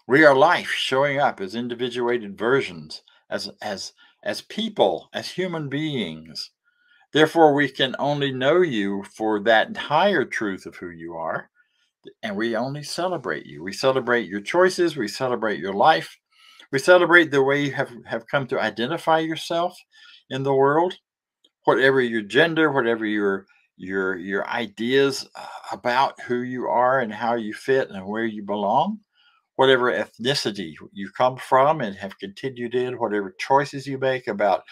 We are life showing up as individuated versions, as people, as human beings. Therefore, we can only know you for that higher truth of who you are, and we only celebrate you. We celebrate your choices. We celebrate your life. We celebrate the way you have come to identify yourself in the world, whatever your gender, whatever your ideas about who you are and how you fit and where you belong, whatever ethnicity you come from and have continued in, whatever choices you make about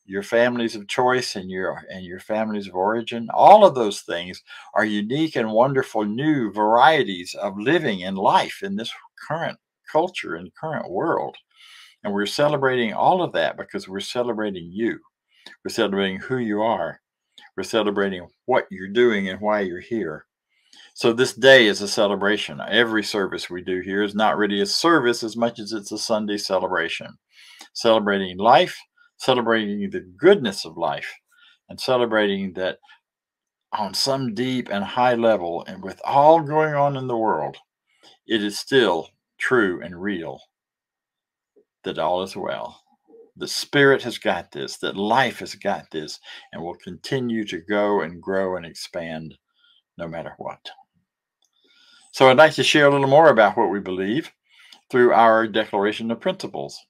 your families of choice and your families of origin. All of those things are unique and wonderful new varieties of living in life in this current culture and current world. And we're celebrating all of that because we're celebrating you. We're celebrating who you are. We're celebrating what you're doing and why you're here. So this day is a celebration. Every service we do here is not really a service as much as it's a Sunday celebration. Celebrating life, celebrating the goodness of life, and celebrating that on some deep and high level, and with all going on in the world, it is still true and real that all is well. The Spirit has got this, that life has got this, and will continue to go and grow and expand no matter what. So I'd like to share a little more about what we believe through our Declaration of Principles.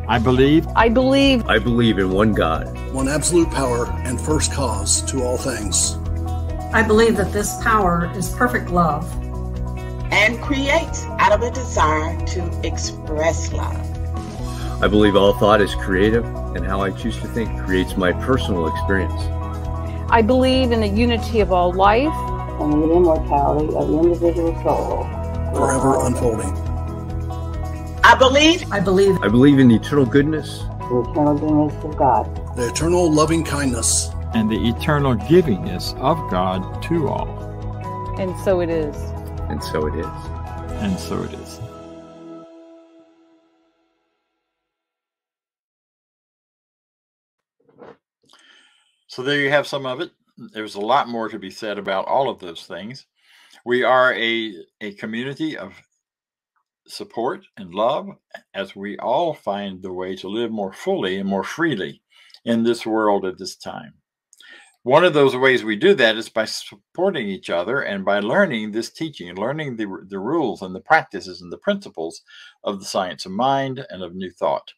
I believe in one God, one absolute power and first cause to all things. I believe that this power is perfect love and creates out of a desire to express love. I believe all thought is creative, and how I choose to think creates my personal experience. I believe in the unity of all life and the immortality of the individual soul, forever unfolding. I believe in the eternal goodness, the eternal goodness of God, the eternal loving kindness, and the eternal givingness of God to all. And so it is. And so it is. And so it is. So there you have some of it. There's a lot more to be said about all of those things. We are a community of support and love as we all find the way to live more fully and more freely in this world at this time. One of those ways we do that is by supporting each other and by learning this teaching and learning the rules and the practices and the principles of the science of mind and of new thought.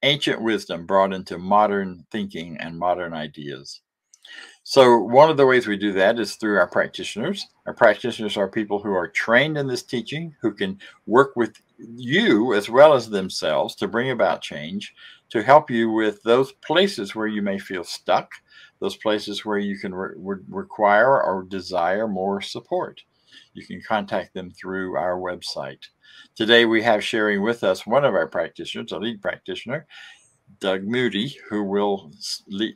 Ancient wisdom brought into modern thinking and modern ideas. So one of the ways we do that is through our practitioners. Our practitioners are people who are trained in this teaching, who can work with you as well as themselves to bring about change, to help you with those places where you may feel stuck, those places where you can require or desire more support. You can contact them through our website. Today we have sharing with us one of our practitioners, a lead practitioner, Doug Moody, who will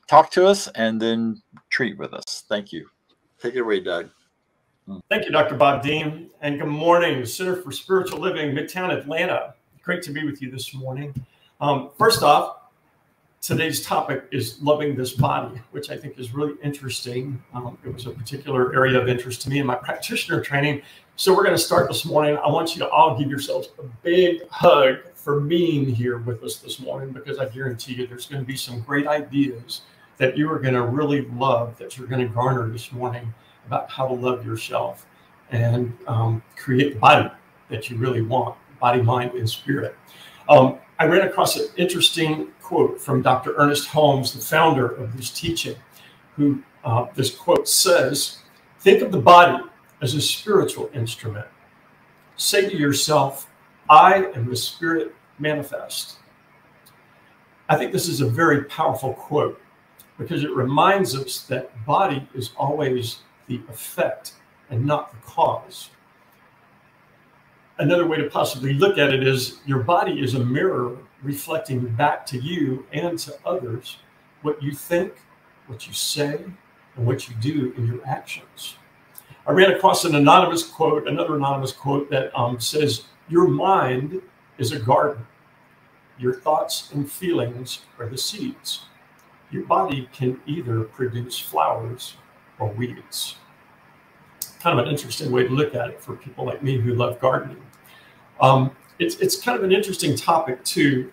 talk to us and then treat with us. Thank you. Take it away, Doug. Thank you, Dr. Bob Deen, and good morning, Center for Spiritual Living, Midtown, Atlanta. Great to be with you this morning. First off, today's topic is loving this body, which I think is really interesting. It was a particular area of interest to me in my practitioner training. So we're going to start this morning. I want you to all give yourselves a big hug for being here with us this morning, because I guarantee you there's going to be some great ideas that you are going to really love, that you're going to garner this morning about how to love yourself and create the body that you really want, body, mind, and spirit. I ran across an interesting quote from Dr. Ernest Holmes, the founder of this teaching, who this quote says, "Think of the body as a spiritual instrument. Say to yourself, I am the spirit manifest." I think this is a very powerful quote because it reminds us that body is always the effect and not the cause. Another way to possibly look at it is your body is a mirror reflecting back to you and to others what you think, what you say, and what you do in your actions. I ran across another anonymous quote that says, Your mind is a garden. Your thoughts and feelings are the seeds. Your body can either produce flowers or weeds. Kind of an interesting way to look at it for people like me who love gardening. It's kind of an interesting topic too.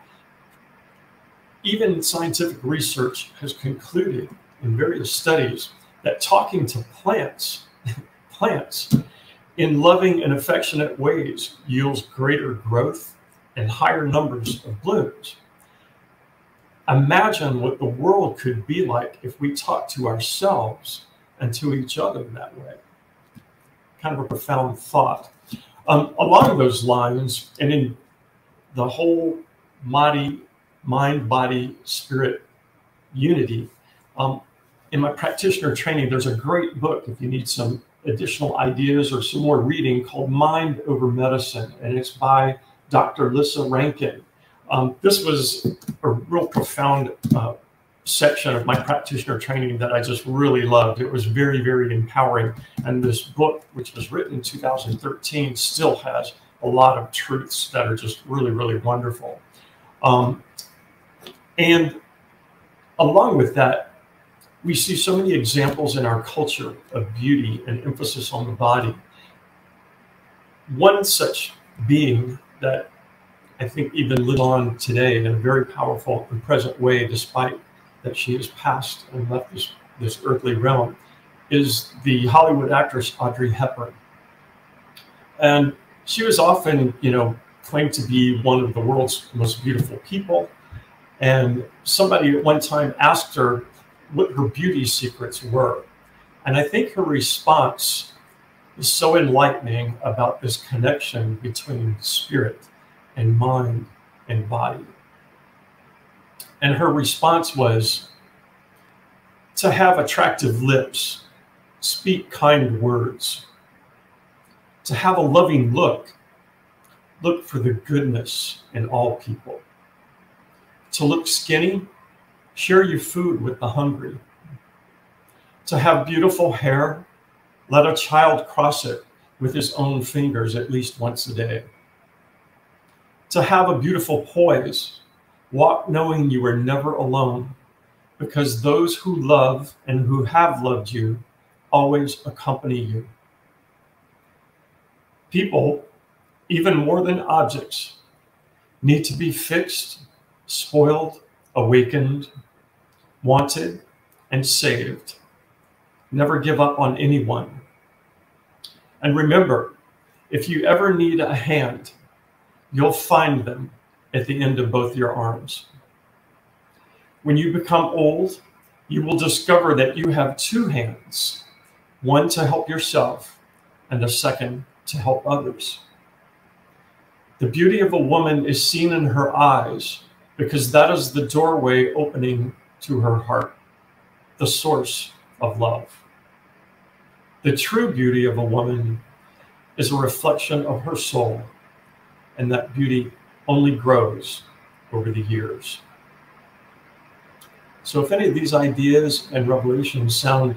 Even scientific research has concluded in various studies that talking to plants in loving and affectionate ways yields greater growth and higher numbers of blooms. Imagine what the world could be like if we talked to ourselves and to each other that way. Kind of a profound thought. Along those lines, and in the whole mind, body, spirit unity, in my practitioner training, there's a great book if you need some additional ideas or some more reading called Mind Over Medicine, and it's by Dr. Lissa Rankin. This was a real profound section of my practitioner training that I just really loved. It was very, very empowering. And this book, which was written in 2013, still has a lot of truths that are just really, really wonderful. And along with that, we see so many examples in our culture of beauty and emphasis on the body. One such being that I think even lives on today in a very powerful and present way, despite that she has passed and left this earthly realm, is the Hollywood actress Audrey Hepburn. And she was often, claimed to be one of the world's most beautiful people. And somebody at one time asked her what her beauty secrets were. And I think her response is so enlightening about this connection between spirit and mind and body. And her response was to have attractive lips, speak kind words, to have a loving look for the goodness in all people, to look skinny, share your food with the hungry, to have beautiful hair, let a child cross it with his own fingers at least once a day, to have a beautiful poise, walk knowing you are never alone, because those who love and who have loved you always accompany you. People, even more than objects, need to be fixed, spoiled, awakened, wanted, and saved. Never give up on anyone. And remember, if you ever need a hand, you'll find them at the end of both your arms. When you become old, you will discover that you have two hands, one to help yourself and a second to help others. The beauty of a woman is seen in her eyes because that is the doorway opening to her heart, the source of love. The true beauty of a woman is a reflection of her soul, and that beauty only grows over the years. So if any of these ideas and revelations sound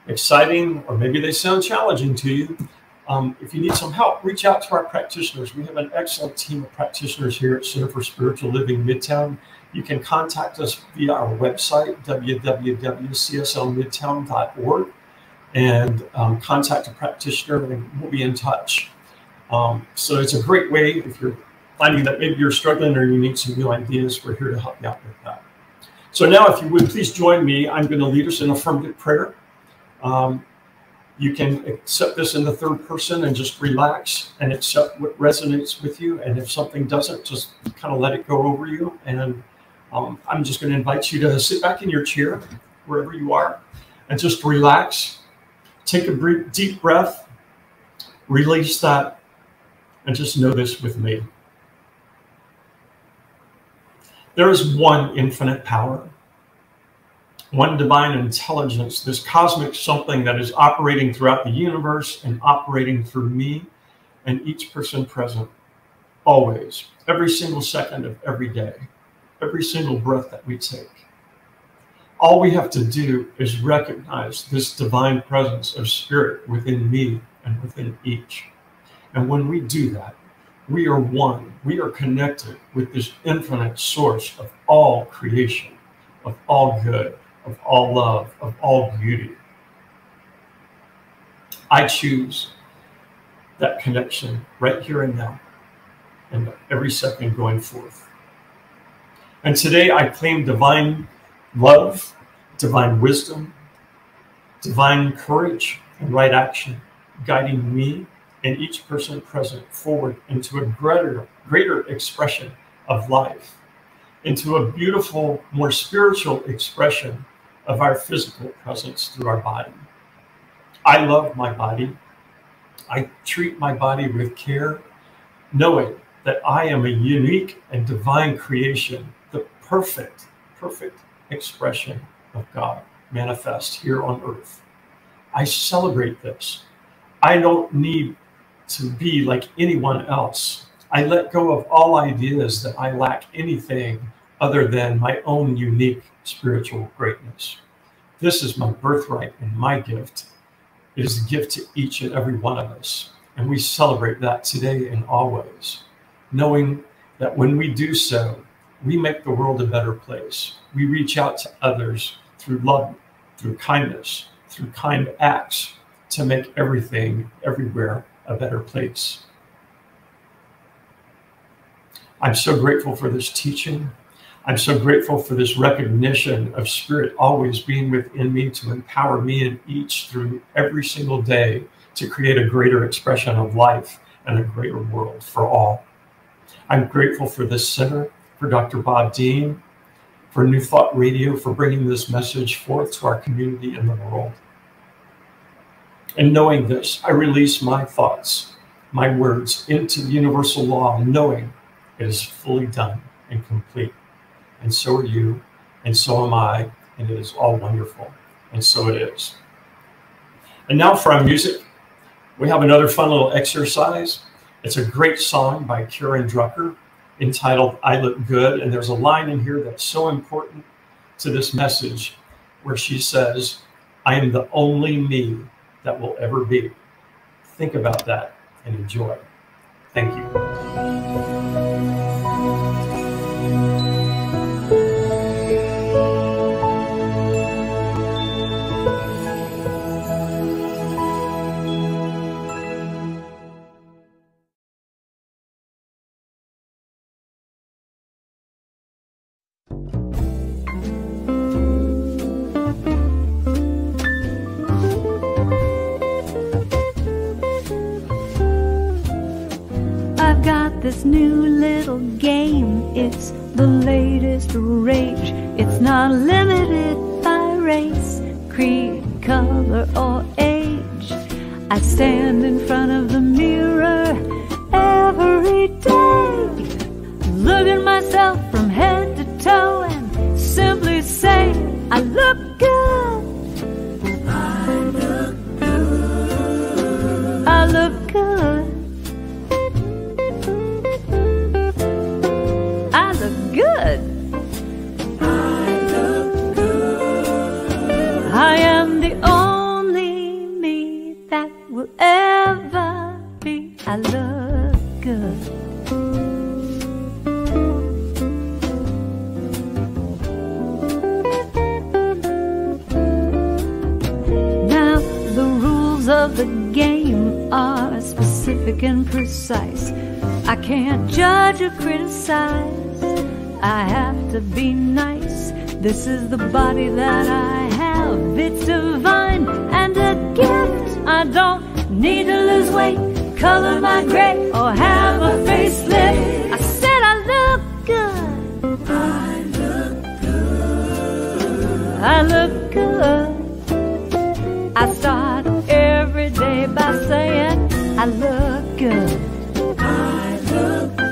exciting, or maybe they sound challenging to you, if you need some help, reach out to our practitioners. We have an excellent team of practitioners here at Center for Spiritual Living Midtown. You can contact us via our website, www.cslmidtown.org, and contact a practitioner, and we'll be in touch. So it's a great way if you're finding that maybe you're struggling or you need some new ideas. We're here to help you out with that. So now, if you would please join me, I'm going to lead us in affirmative prayer. You can accept this in the third person and just relax and accept what resonates with you. And if something doesn't, just kind of let it go over you. And I'm just going to invite you to sit back in your chair, wherever you are, and just relax. Take a deep breath, release that, and just know this with me. There is one infinite power, one divine intelligence, this cosmic something that is operating throughout the universe and operating through me and each person present, always, every single second of every day, every single breath that we take. All we have to do is recognize this divine presence of spirit within me and within each. And when we do that, We are one. We are connected with this infinite source of all creation, of all good, of all love, of all beauty. I choose that connection right here and now, and every second going forth. And today I claim divine love, divine wisdom, divine courage, and right action, guiding me and each person present forward into a greater expression of life, into a beautiful, more spiritual expression of our physical presence through our body. I love my body. I treat my body with care, knowing that I am a unique and divine creation, the perfect expression of God manifest here on earth. I celebrate this. I don't need to be like anyone else. I let go of all ideas that I lack anything other than my own unique spiritual greatness. This is my birthright and my gift. It is a gift to each and every one of us. And we celebrate that today and always, knowing that when we do so, we make the world a better place. We reach out to others through love, through kindness, through kind acts to make everything, everywhere, a better place. I'm so grateful for this teaching. I'm so grateful for this recognition of Spirit always being within me to empower me and each through every single day to create a greater expression of life and a greater world for all. I'm grateful for this center, for Dr. Bob Deen, for New Thought Radio, for bringing this message forth to our community and the world. And knowing this, I release my thoughts, my words into the universal law, knowing it is fully done and complete. And so are you, and so am I, and it is all wonderful. And so it is. And now for our music, we have another fun little exercise. It's a great song by Karen Drucker entitled I Look Good. And there's a line in here that's so important to this message where she says, I am the only me that will ever be. Think about that and enjoy. Thank you. This new little game, it's the latest rage. It's not limited by race, creed, color, or age. I stand in front of the mirror every day, look at myself from head to toe and simply say, I look good. I look good. I look good. Good. I look good. I am the only me that will ever be. I look good. Now the rules of the game are specific and precise. I can't judge or criticize. I have to be nice. This is the body that I have. It's divine and a gift. I don't need to lose weight, color my gray, or have a facelift. I said I look good. I look good. I look good. I start every day by saying I look good. I look good.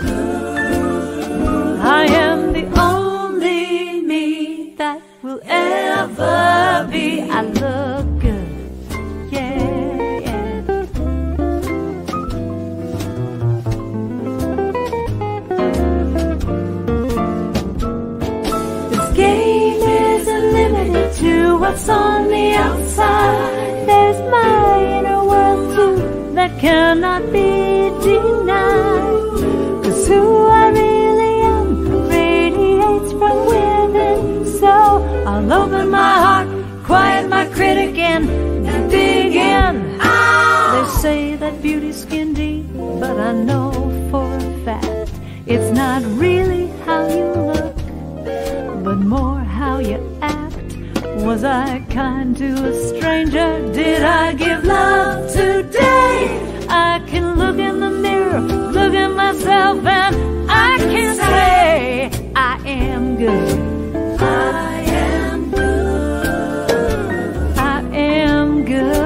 I am the only me that will ever be. I look good, yeah, yeah. This game isn't limited to what's on the outside. There's my inner world too that cannot be denied. but I know for a fact it's not really how you look, but more how you act. Was I kind to a stranger? Did I give love today? I can look in the mirror, look at myself, and I can say I am good. I am good. I am good.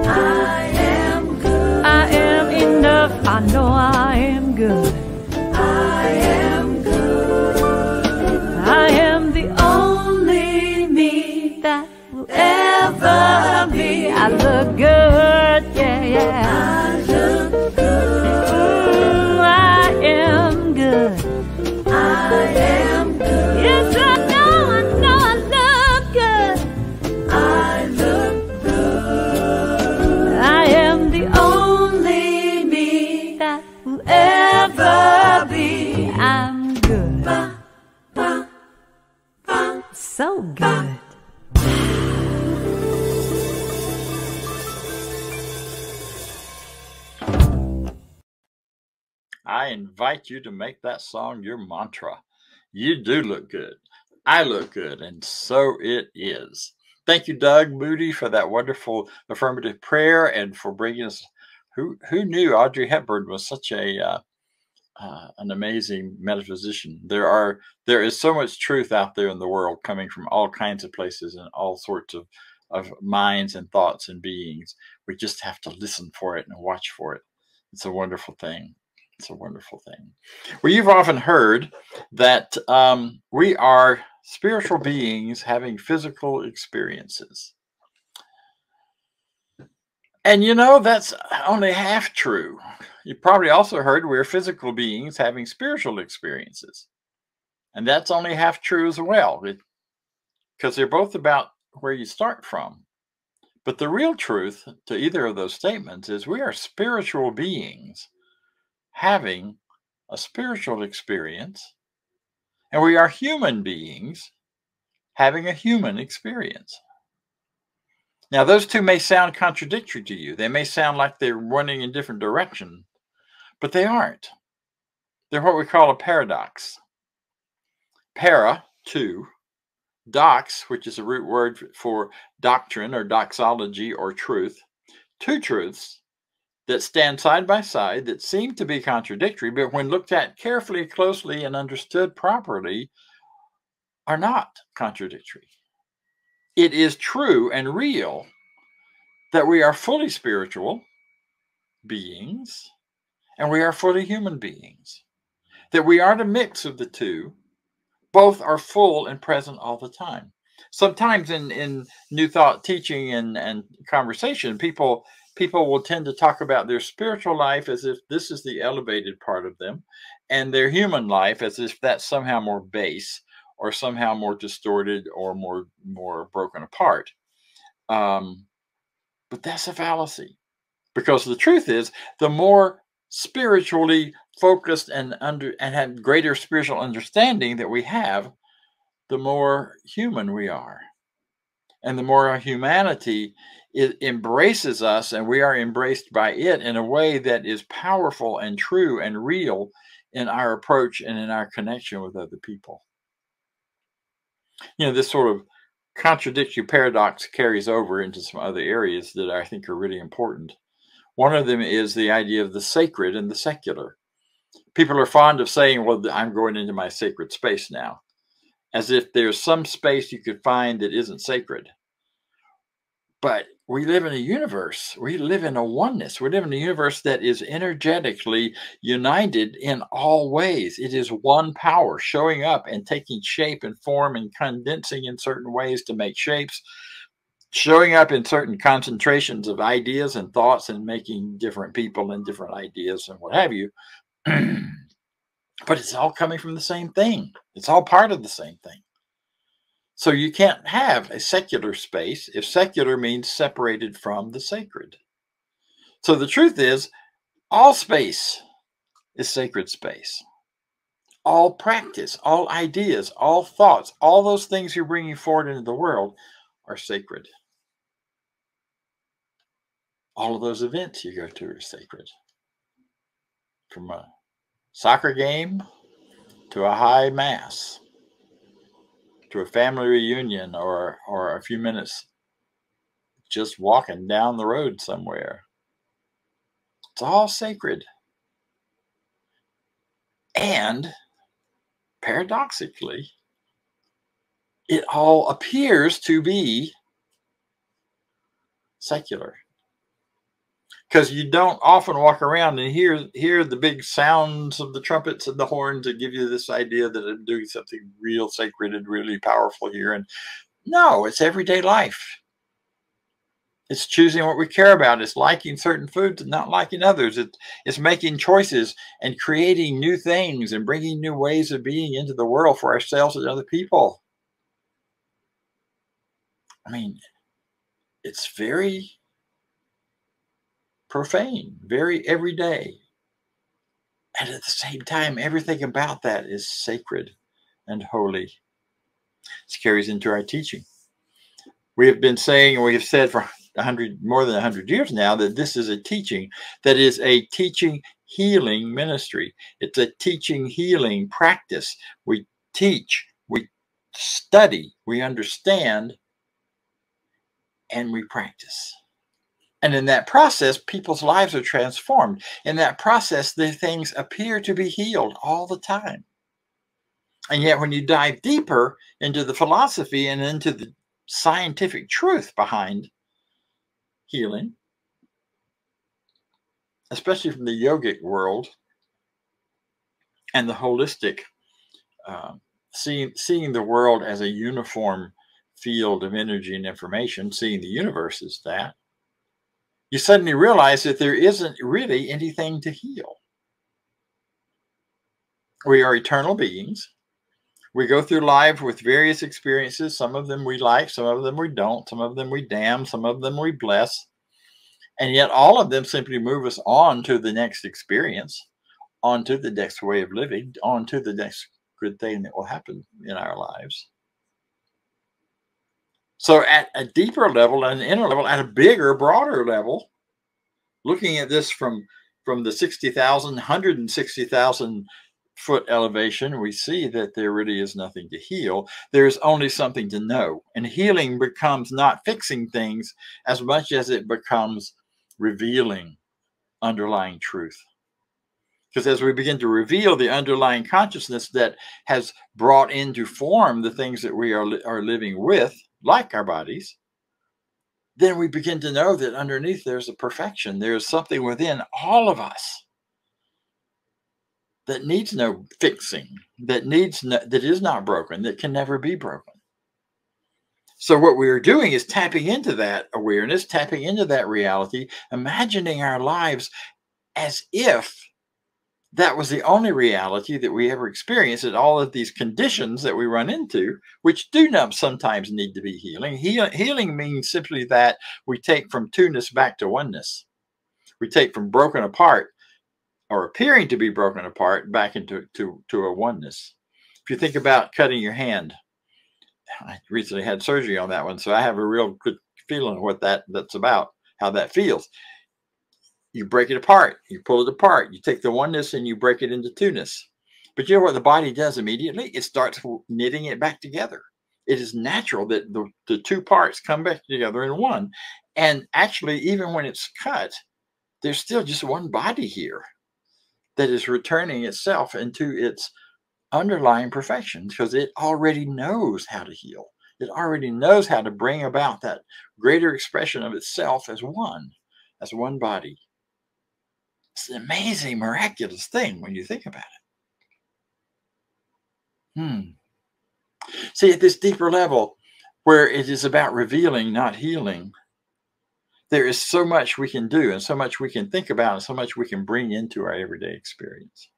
I am good. I am enough. I know I am good. I am good. I am the only me that will ever be. I look good, yeah, yeah. I look good. Ooh, I am good. I am good. Yes, I know I look good. I look good. I am the only me that will ever be. I'm good. So good. I invite you to make that song your mantra. You do look good. I look good, and so it is. Thank you, Doug Moody, for that wonderful affirmative prayer and for bringing us. Who knew Audrey Hepburn was such an amazing metaphysician? There is so much truth out there in the world, coming from all kinds of places and all sorts of minds and thoughts and beings. We just have to listen for it and watch for it. It's a wonderful thing. It's a wonderful thing. Well, you've often heard that we are spiritual beings having physical experiences. And you know, that's only half true. You probably also heard we're physical beings having spiritual experiences. And that's only half true as well, because they're both about where you start from. But the real truth to either of those statements is we are spiritual beings having a spiritual experience, and we are human beings having a human experience. Now, those two may sound contradictory to you. They may sound like they're running in different directions, but they aren't. They're what we call a paradox. Para, two, dox, which is a root word for doctrine or doxology or truth, two truths that stand side by side that seem to be contradictory, but when looked at carefully, closely, and understood properly, are not contradictory. It is true and real that we are fully spiritual beings and we are fully human beings, that we aren't a mix of the two. Both are full and present all the time. Sometimes in New Thought teaching and conversation, people will tend to talk about their spiritual life as if this is the elevated part of them, and their human life as if that's somehow more base or somehow more distorted or more broken apart. But that's a fallacy, because the truth is, the more spiritually focused and have greater spiritual understanding that we have, the more human we are. And the more our humanity embraces us and we are embraced by it in a way that is powerful and true and real in our approach and in our connection with other people. You know, this sort of contradictory paradox carries over into some other areas that I think are really important. One of them is the idea of the sacred and the secular. People are fond of saying, well, I'm going into my sacred space now, as if there's some space you could find that isn't sacred. But we live in a universe. We live in a oneness. We live in a universe that is energetically united in all ways. It is one power showing up and taking shape and form and condensing in certain ways to make shapes, showing up in certain concentrations of ideas and thoughts and making different people and different ideas and what have you. But it's all coming from the same thing. It's all part of the same thing. So you can't have a secular space if secular means separated from the sacred. So the truth is, all space is sacred space. All practice, all ideas, all thoughts, all those things you're bringing forward into the world are sacred. All of those events you go to are sacred. from a soccer game to a high mass, to a family reunion, or a few minutes just walking down the road somewhere. It's all sacred. And paradoxically, it all appears to be secular. Because you don't often walk around and hear the big sounds of the trumpets and the horns that give you this idea that I'm doing something real sacred and really powerful here. And no, it's everyday life. It's choosing what we care about. It's liking certain foods and not liking others. It's making choices and creating new things and bringing new ways of being into the world for ourselves and other people. I mean, it's very profane, very everyday. And at the same time, everything about that is sacred and holy. This carries into our teaching. We have been saying, and we have said for more than 100 years now, that this is a teaching that is a teaching healing ministry. It's a teaching healing practice. We teach, we study, we understand, and we practice. And in that process, people's lives are transformed. In that process, the things appear to be healed all the time. And yet when you dive deeper into the philosophy and into the scientific truth behind healing, especially from the yogic world and the holistic, seeing the world as a uniform field of energy and information, seeing the universe as that, you suddenly realize that there isn't really anything to heal. We are eternal beings. We go through life with various experiences. Some of them we like, some of them we don't, some of them we damn, some of them we bless. And yet all of them simply move us on to the next experience, on to the next way of living, on to the next good thing that will happen in our lives. So at a deeper level, an inner level, at a bigger, broader level, looking at this from the 60,000, 160,000 foot elevation, we see that there really is nothing to heal. There's only something to know. And healing becomes not fixing things as much as it becomes revealing underlying truth. Because as we begin to reveal the underlying consciousness that has brought into form the things that we are living with, like our bodies, then we begin to know that underneath there's a perfection. There's something within all of us that needs no fixing, that is not broken, that can never be broken. So what we are doing is tapping into that awareness, tapping into that reality, imagining our lives as if that was the only reality that we ever experienced, and all of these conditions that we run into, which do not sometimes need to be healing. Healing means simply that we take from two-ness back to oneness. We take from broken apart, or appearing to be broken apart, back into a oneness. If you think about cutting your hand, I recently had surgery on that one, so I have a real good feeling of what that's about, how that feels. You break it apart, you pull it apart, you take the oneness and you break it into two-ness. But you know what the body does immediately? It starts knitting it back together. It is natural that the two parts come back together in one. And actually, even when it's cut, there's still just one body here that is returning itself into its underlying perfection, because it already knows how to heal. It already knows how to bring about that greater expression of itself as one body. It's an amazing, miraculous thing when you think about it. See, at this deeper level, where it is about revealing, not healing, there is so much we can do and so much we can think about and so much we can bring into our everyday experience.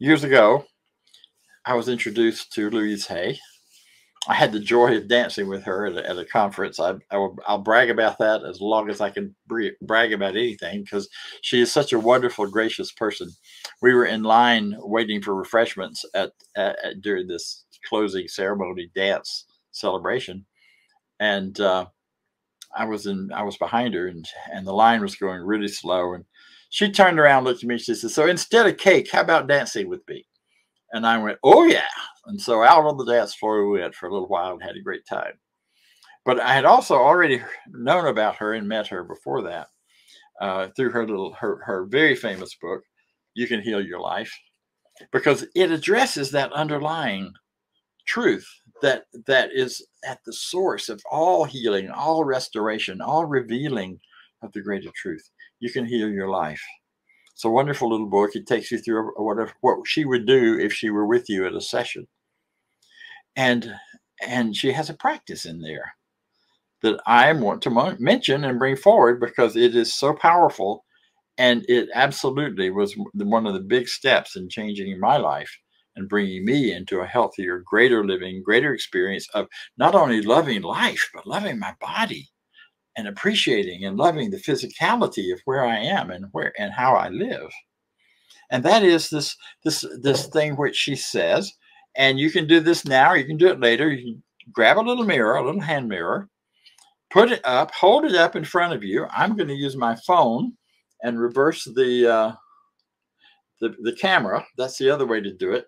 Years ago, I was introduced to Louise Hay. I had the joy of dancing with her at a conference. I'll brag about that as long as I can brag about anything, because she is such a wonderful, gracious person. We were in line waiting for refreshments during this closing ceremony dance celebration. And I was behind her, and the line was going really slow. And she turned around, looked at me, she said, "So instead of cake, how about dancing with me?" And I went, "Oh yeah." And so out on the dance floor we went for a little while and had a great time. But I had also already known about her and met her before that through her very famous book, "You Can Heal Your Life," because it addresses that underlying truth that is at the source of all healing, all restoration, all revealing of the greater truth. You can heal your life. It's a wonderful little book. It takes you through what she would do if she were with you at a session. And she has a practice in there that I want to mention and bring forward because it is so powerful. And it absolutely was one of the big steps in changing my life and bringing me into a healthier, greater living, greater experience of not only loving life, but loving my body and appreciating and loving the physicality of where I am and how I live. And that is this thing which she says, and you can do this now, or you can do it later. You can grab a little mirror, a little hand mirror, put it up, hold it up in front of you. I'm going to use my phone and reverse the camera. That's the other way to do it.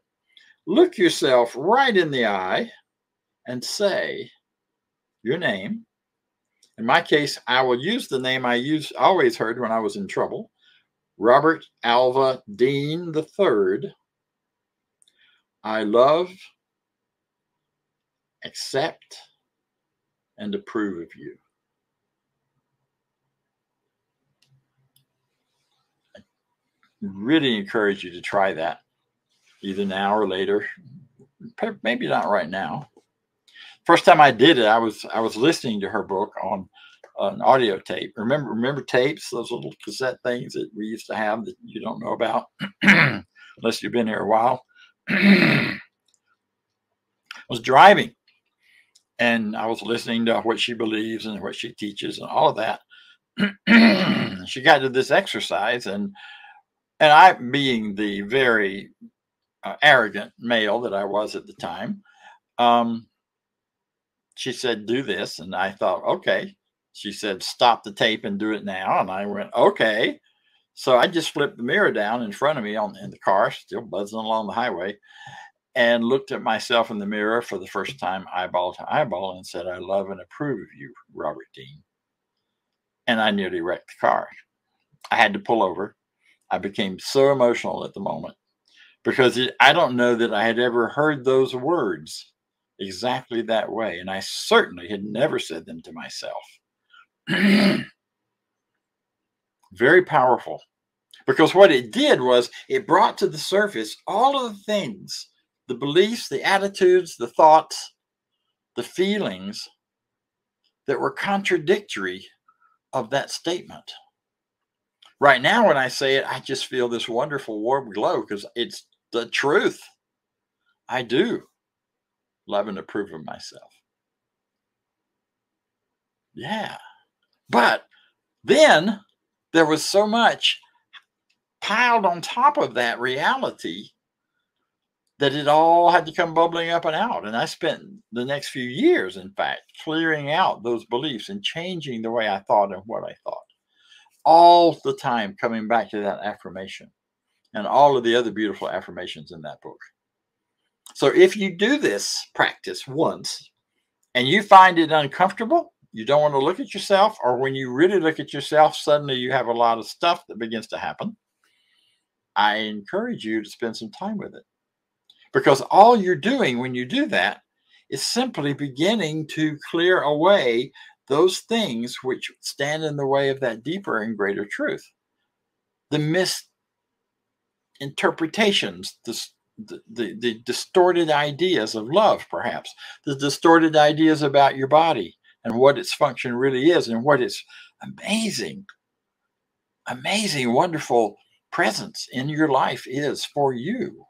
Look yourself right in the eye and say your name. In my case, I will use the name I always heard when I was in trouble, Robert Alva Deen III. I love, accept, and approve of you. I really encourage you to try that, either now or later. Maybe not right now. First time I did it, I was listening to her book on an audio tape. Remember tapes, those little cassette things that we used to have that you don't know about unless you've been here a while. I was driving and I was listening to what she believes and what she teaches and all of that. She got to this exercise, and I, being the very arrogant male that I was at the time, she said, "Do this." And I thought, okay. She said, "Stop the tape and do it now." And I went, okay. So I just flipped the mirror down in front of me in the car, still buzzing along the highway, and looked at myself in the mirror for the first time, eyeball to eyeball, and said, "I love and approve of you, Robert Deen." And I nearly wrecked the car. I had to pull over. I became so emotional at the moment because I don't know that I had ever heard those words exactly that way. And I certainly had never said them to myself. Very powerful, because what it did was it brought to the surface all of the things, the beliefs, the attitudes, the thoughts, the feelings that were contradictory of that statement. Right now, when I say it, I just feel this wonderful warm glow because it's the truth. I do love and approve of myself. Yeah. But then there was so much piled on top of that reality that it all had to come bubbling up and out. And I spent the next few years, in fact, clearing out those beliefs and changing the way I thought and what I thought. All the time coming back to that affirmation and all of the other beautiful affirmations in that book. So if you do this practice once and you find it uncomfortable, you don't want to look at yourself, or when you really look at yourself, suddenly you have a lot of stuff that begins to happen, I encourage you to spend some time with it. Because all you're doing when you do that is simply beginning to clear away those things which stand in the way of that deeper and greater truth. The misinterpretations, the distorted ideas of love, perhaps, the distorted ideas about your body and what its function really is and what its amazing, wonderful presence in your life is for you.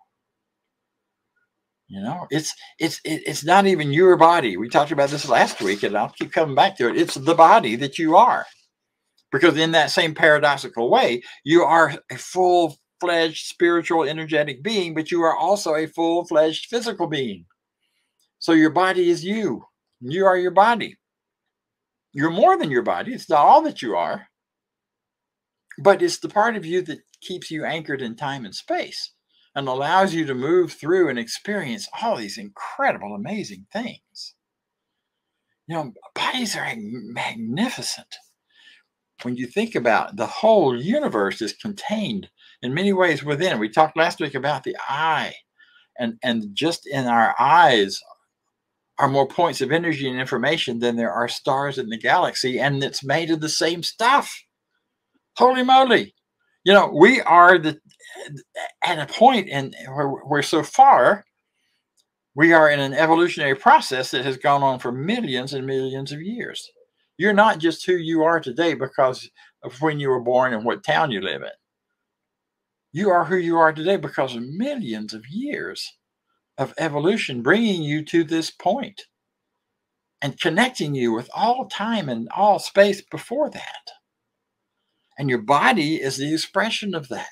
You know, it's not even your body. We talked about this last week, and I'll keep coming back to it. It's the body that you are. Because in that same paradoxical way, you are a full-fledged spiritual, energetic being, but you are also a full-fledged physical being. So your body is you. You are your body. You're more than your body. It's not all that you are, but it's the part of you that keeps you anchored in time and space and allows you to move through and experience all these incredible, amazing things. You know, bodies are magnificent. When you think about it, the whole universe is contained in many ways within. We talked last week about the eye, and just in our eyes are more points of energy and information than there are stars in the galaxy, and it's made of the same stuff. Holy moly. You know, we are at a point where so far we are in an evolutionary process that has gone on for millions and millions of years. You're not just who you are today because of when you were born and what town you live in. You are who you are today because of millions of years of evolution bringing you to this point and connecting you with all time and all space before that. And your body is the expression of that.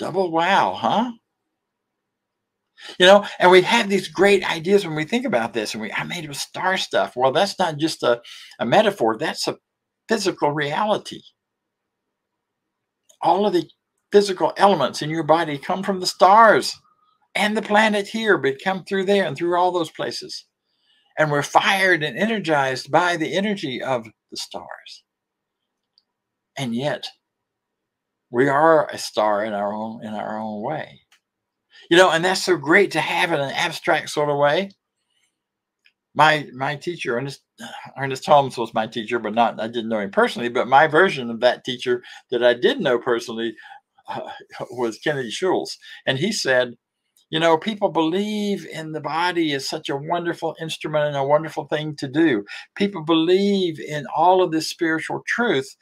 Double wow, huh? You know, and we have these great ideas when we think about this, and I made of star stuff. Well, that's not just a metaphor, that's a physical reality. All of the physical elements in your body come from the stars and the planet here, but come through there and through all those places. And we're fired and energized by the energy of the stars. And yet, we are a star in our own way. You know, and that's so great to have in an abstract sort of way. My teacher, Ernest Holmes, was my teacher, but I didn't know him personally. But my version of that teacher that I did know personally was Kennedy Schultz. And he said, you know, people believe in the body as such a wonderful instrument and a wonderful thing to do. People believe in all of this spiritual truth.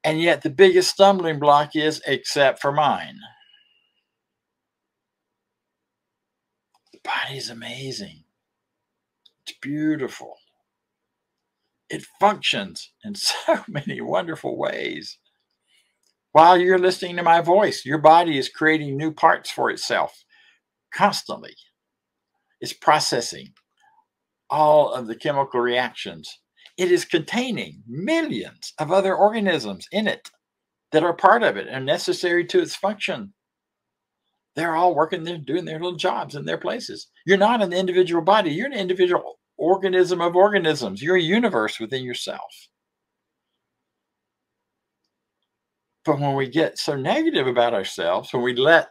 And yet the biggest stumbling block is, except for mine. The body is amazing. It's beautiful. It functions in so many wonderful ways. While you're listening to my voice, your body is creating new parts for itself constantly. It's processing all of the chemical reactions. It is containing millions of other organisms in it that are part of it and necessary to its function. They're all working there, doing their little jobs in their places. You're not an individual body. You're an individual organism of organisms. You're a universe within yourself. But when we get so negative about ourselves, when we let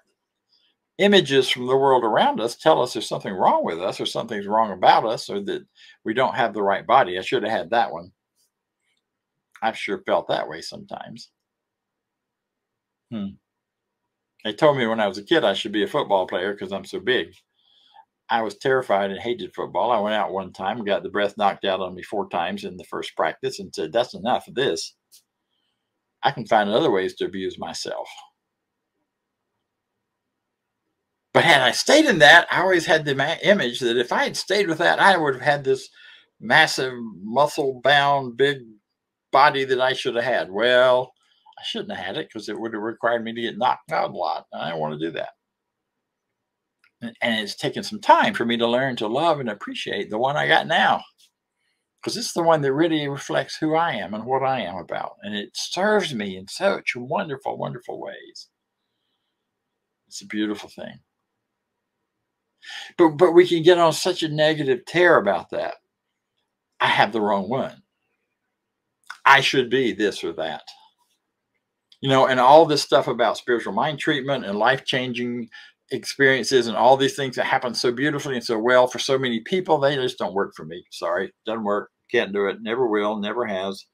images from the world around us tell us there's something wrong with us or something's wrong about us or that we don't have the right body. I should have had that one. I've sure felt that way sometimes. They told me when I was a kid I should be a football player because I'm so big. I was terrified and hated football. I went out one time, got the breath knocked out on me 4 times in the first practice and said, that's enough of this. I can find other ways to abuse myself. But had I stayed in that, I always had the image that if I had stayed with that, I would have had this massive, muscle-bound, big body that I should have had. Well, I shouldn't have had it because it would have required me to get knocked out a lot. I don't want to do that. And it's taken some time for me to learn to love and appreciate the one I got now. Because it's the one that really reflects who I am and what I am about. And it serves me in such wonderful, wonderful ways. It's a beautiful thing. But we can get on such a negative tear about that. I have the wrong one. I should be this or that. You know, and all this stuff about spiritual mind treatment and life-changing experiences and all these things that happen so beautifully and so well for so many people, they just don't work for me. Sorry, doesn't work. Can't do it. Never will. Never has.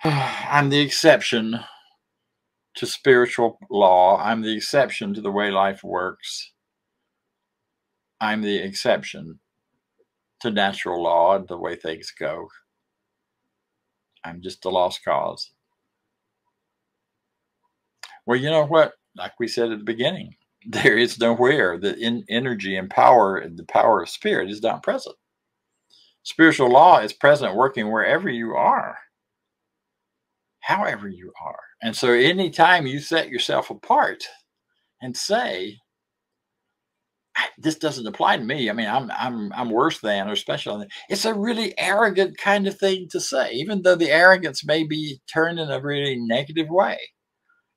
I'm the exception to spiritual law. I'm the exception to the way life works. I'm the exception to natural law and the way things go. I'm just a lost cause. Well, you know what? Like we said at the beginning, there is nowhere that energy and power and the power of spirit is not present. Spiritual law is present, working wherever you are, however you are. And so anytime you set yourself apart and say, this doesn't apply to me. I mean, I'm worse than or special than. It's a really arrogant kind of thing to say, even though the arrogance may be turned in a really negative way.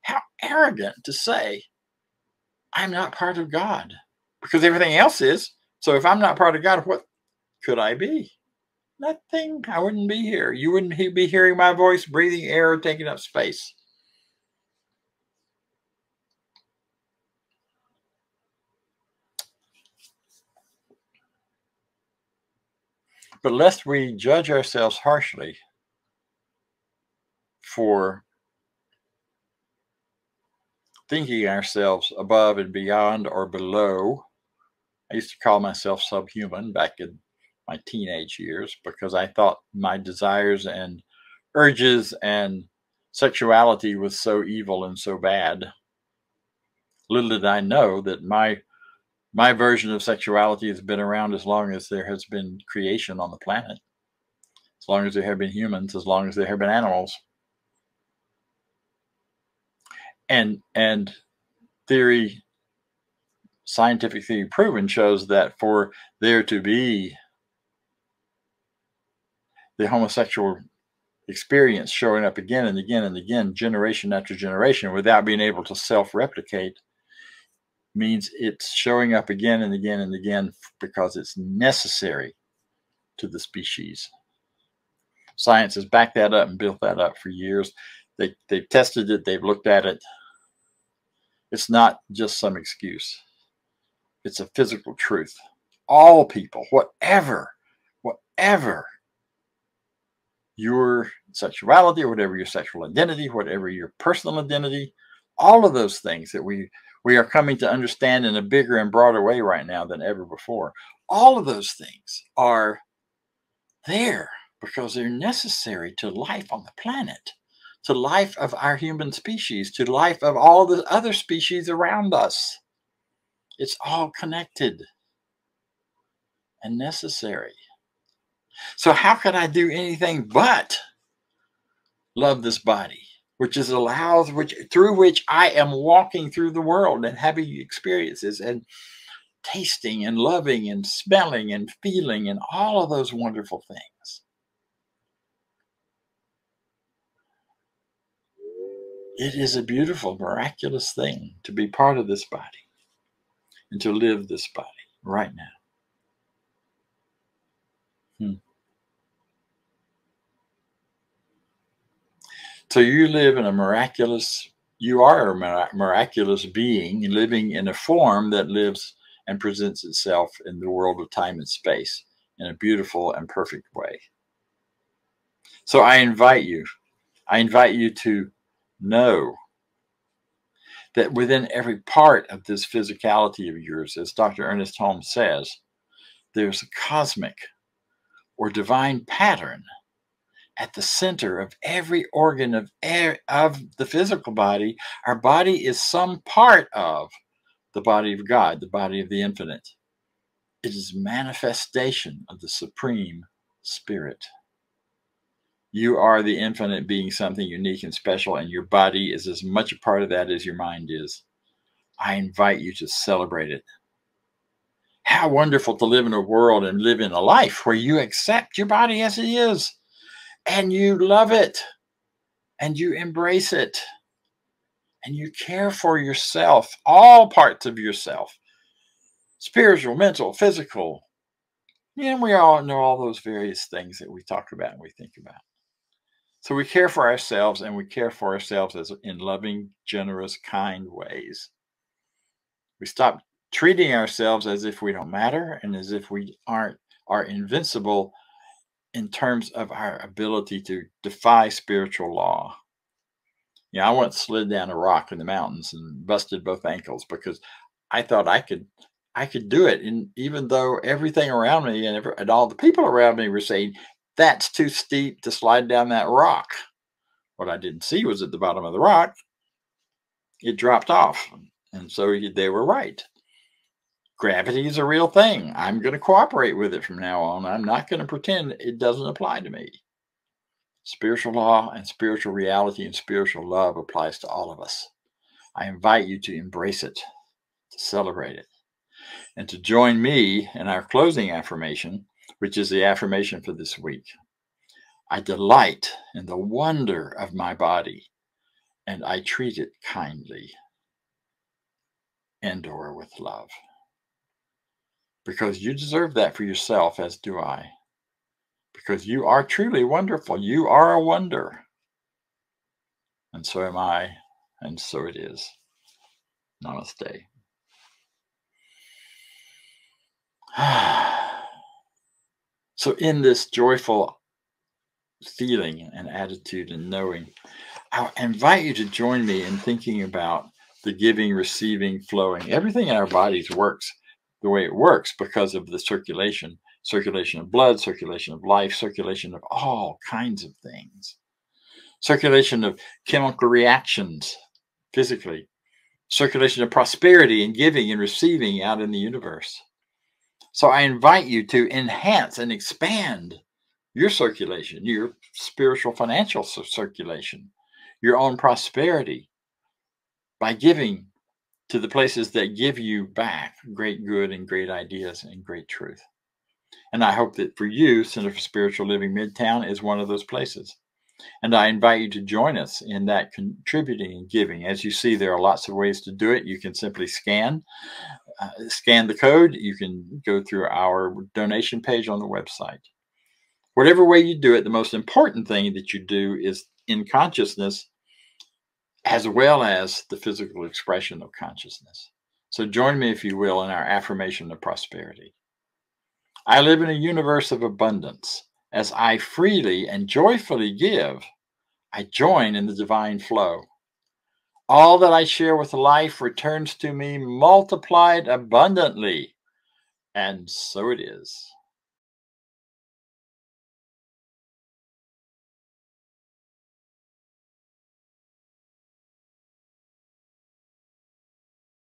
How arrogant to say, I'm not part of God, because everything else is. So if I'm not part of God, what could I be? Nothing. I wouldn't be here. You wouldn't be hearing my voice, breathing air, taking up space. But lest we judge ourselves harshly for thinking ourselves above and beyond or below. I used to call myself subhuman back in my teenage years because I thought my desires and urges and sexuality was so evil and so bad. Little did I know that my version of sexuality has been around as long as there has been creation on the planet, as long as there have been humans, as long as there have been animals. And scientific theory proven shows that for there to be the homosexual experience showing up again and again and again, generation after generation, without being able to self-replicate, means it's showing up again and again and again because it's necessary to the species. Science has backed that up and built that up for years. They've tested it. They've looked at it. It's not just some excuse. It's a physical truth. All people, whatever your sexuality or whatever your sexual identity, whatever your personal identity, all of those things that we are coming to understand in a bigger and broader way right now than ever before. All of those things are there because they're necessary to life on the planet, to life of our human species, to life of all the other species around us. It's all connected and necessary. So how can I do anything but love this body, through which I am walking through the world and having experiences and tasting and loving and smelling and feeling and all of those wonderful things. It is a beautiful, miraculous thing to be part of this body and to live this body right now. So you are a miraculous being living in a form that lives and presents itself in the world of time and space in a beautiful and perfect way. So I invite you to know that within every part of this physicality of yours, as Dr. Ernest Holmes says, there's a cosmic or divine pattern at the center of every organ of the physical body. Our body is some part of the body of God, the body of the infinite. It is manifestation of the Supreme Spirit. You are the infinite being, something unique and special, and your body is as much a part of that as your mind is. I invite you to celebrate it. How wonderful to live in a world and live in a life where you accept your body as it is, and you love it, and you embrace it, and you care for yourself, all parts of yourself, spiritual, mental, physical. And we all know all those various things that we talk about and we think about. So we care for ourselves, and we care for ourselves in loving, generous, kind ways. We stop treating ourselves as if we don't matter and as if we are invincible in terms of our ability to defy spiritual law. I once slid down a rock in the mountains and busted both ankles because I thought I could do it. And even though everything around me and all the people around me were saying, that's too steep to slide down that rock. What I didn't see was at the bottom of the rock, it dropped off. And so they were right. Gravity is a real thing. I'm going to cooperate with it from now on. I'm not going to pretend it doesn't apply to me. Spiritual law and spiritual reality and spiritual love applies to all of us. I invite you to embrace it, to celebrate it. and to join me in our closing affirmation, which is the affirmation for this week. I delight in the wonder of my body, and I treat it kindly and/or with love. Because you deserve that for yourself, as do I. Because you are truly wonderful. You are a wonder. And so am I, and so it is. Namaste. So in this joyful feeling and attitude and knowing, I invite you to join me in thinking about the giving, receiving, flowing. Everything in our bodies works the way it works because of the circulation of blood, circulation of life, circulation of all kinds of things, circulation of chemical reactions physically, circulation of prosperity and giving and receiving out in the universe. So I invite you to enhance and expand your circulation, your spiritual, financial circulation, your own prosperity by giving to the places that give you back great good and great ideas and great truth. And I hope that for you, Center for Spiritual Living Midtown is one of those places. And I invite you to join us in that contributing and giving. As you see, there are lots of ways to do it. You can simply scan the code. You can go through our donation page on the website. Whatever way you do it, the most important thing that you do is in consciousness as well as the physical expression of consciousness. So join me, if you will, in our affirmation of prosperity. I live in a universe of abundance. As I freely and joyfully give, I join in the divine flow. All that I share with life returns to me multiplied abundantly. And so it is.